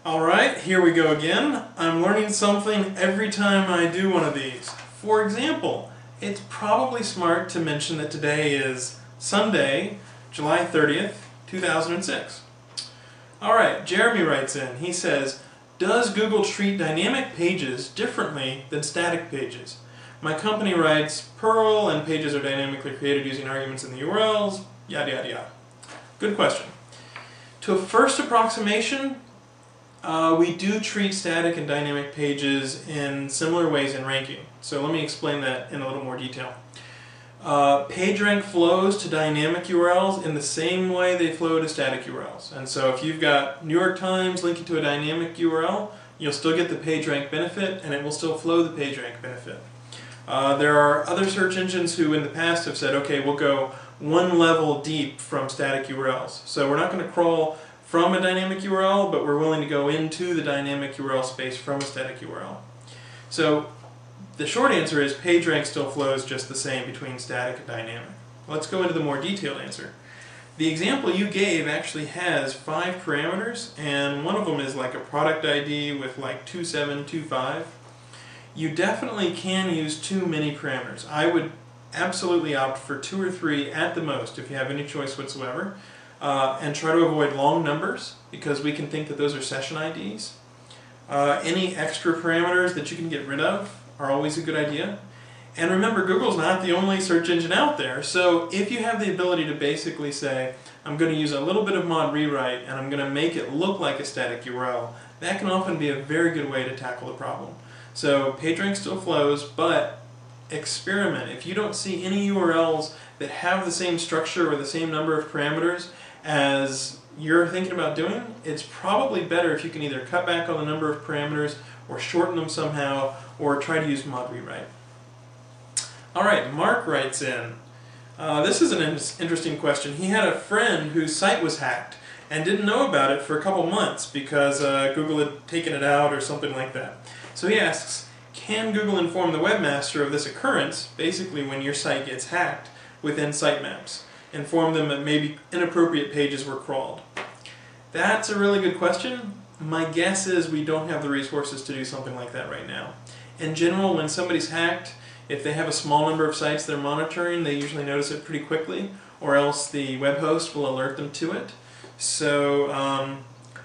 Alright, here we go again. I'm learning something every time I do one of these. For example, it's probably smart to mention that today is Sunday, July 30th, 2006. Alright, Jeremy writes in. He says, does Google treat dynamic pages differently than static pages? My company writes Perl and pages are dynamically created using arguments in the URLs, yada yada yada. Good question. To a first approximation, we do treat static and dynamic pages in similar ways in ranking. So let me explain that in a little more detail. PageRank flows to dynamic URLs in the same way they flow to static URLs. And so if you've got New York Times linking to a dynamic URL, you'll still get the PageRank benefit and it will still flow the PageRank benefit. There are other search engines who in the past have said, okay, we'll go one level deep from static URLs. So we're not going to crawl from a dynamic URL, but we're willing to go into the dynamic URL space from a static URL. So the short answer is PageRank still flows just the same between static and dynamic. Let's go into the more detailed answer. The example you gave actually has 5 parameters, and one of them is like a product ID with like 2725. You definitely can use too many parameters. I would absolutely opt for 2 or 3 at the most if you have any choice whatsoever. And try to avoid long numbers because we can think that those are session IDs. Any extra parameters that you can get rid of are always a good idea. And remember, Google's not the only search engine out there, so if you have the ability to basically say, I'm going to use a little bit of mod rewrite and I'm going to make it look like a static URL, that can often be a very good way to tackle the problem. So PageRank still flows, but experiment. If you don't see any URLs that have the same structure or the same number of parameters as you're thinking about doing, it's probably better if you can either cut back on the number of parameters or shorten them somehow or try to use mod rewrite. Alright, Mark writes in. This is an interesting question. He had a friend whose site was hacked and didn't know about it for a couple months because Google had taken it out or something like that. So he asks, can Google inform the webmaster of this occurrence, basically when your site gets hacked, within sitemaps? Inform them that maybe inappropriate pages were crawled? That's a really good question. My guess is we don't have the resources to do something like that right now. In general, when somebody's hacked, if they have a small number of sites they're monitoring, they usually notice it pretty quickly, or else the web host will alert them to it. So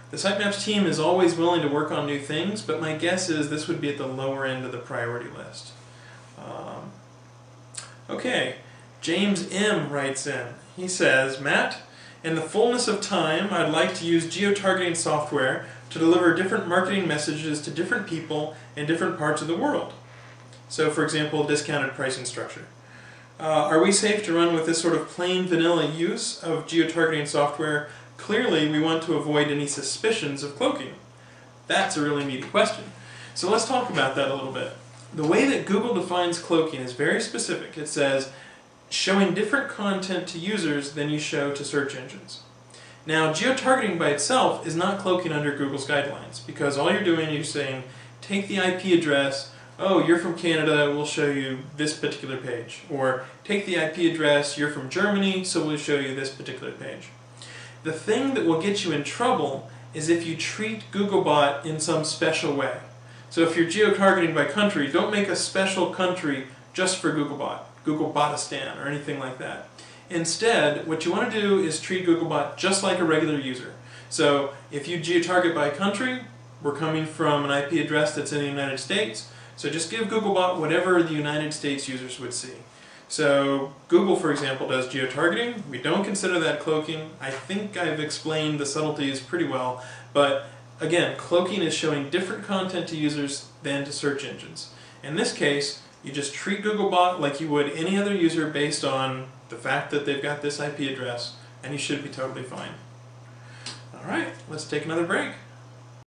the sitemaps team is always willing to work on new things, but my guess is this would be at the lower end of the priority list. Okay. James M. writes in. He says, Matt, in the fullness of time, I'd like to use geo-targeting software to deliver different marketing messages to different people in different parts of the world. So, for example, discounted pricing structure. Are we safe to run with this sort of plain vanilla use of geo-targeting software? Clearly, we want to avoid any suspicions of cloaking. That's a really meaty question. So let's talk about that a little bit. The way that Google defines cloaking is very specific. It says, showing different content to users than you show to search engines. Now, geo-targeting by itself is not cloaking under Google's guidelines, because all you're doing is saying, take the IP address, oh, you're from Canada, we'll show you this particular page. Or, take the IP address, you're from Germany, so we'll show you this particular page. The thing that will get you in trouble is if you treat Googlebot in some special way. So if you're geo-targeting by country, don't make a special country just for Googlebot. Googlebotistan or anything like that. Instead, what you want to do is treat Googlebot just like a regular user. So if you geo-target by country, we're coming from an IP address that's in the United States, so just give Googlebot whatever the United States users would see. So Google, for example, does geo-targeting. We don't consider that cloaking. I think I've explained the subtleties pretty well, but again, cloaking is showing different content to users than to search engines. In this case, you just treat Googlebot like you would any other user based on the fact that they've got this IP address, and you should be totally fine. Alright, let's take another break.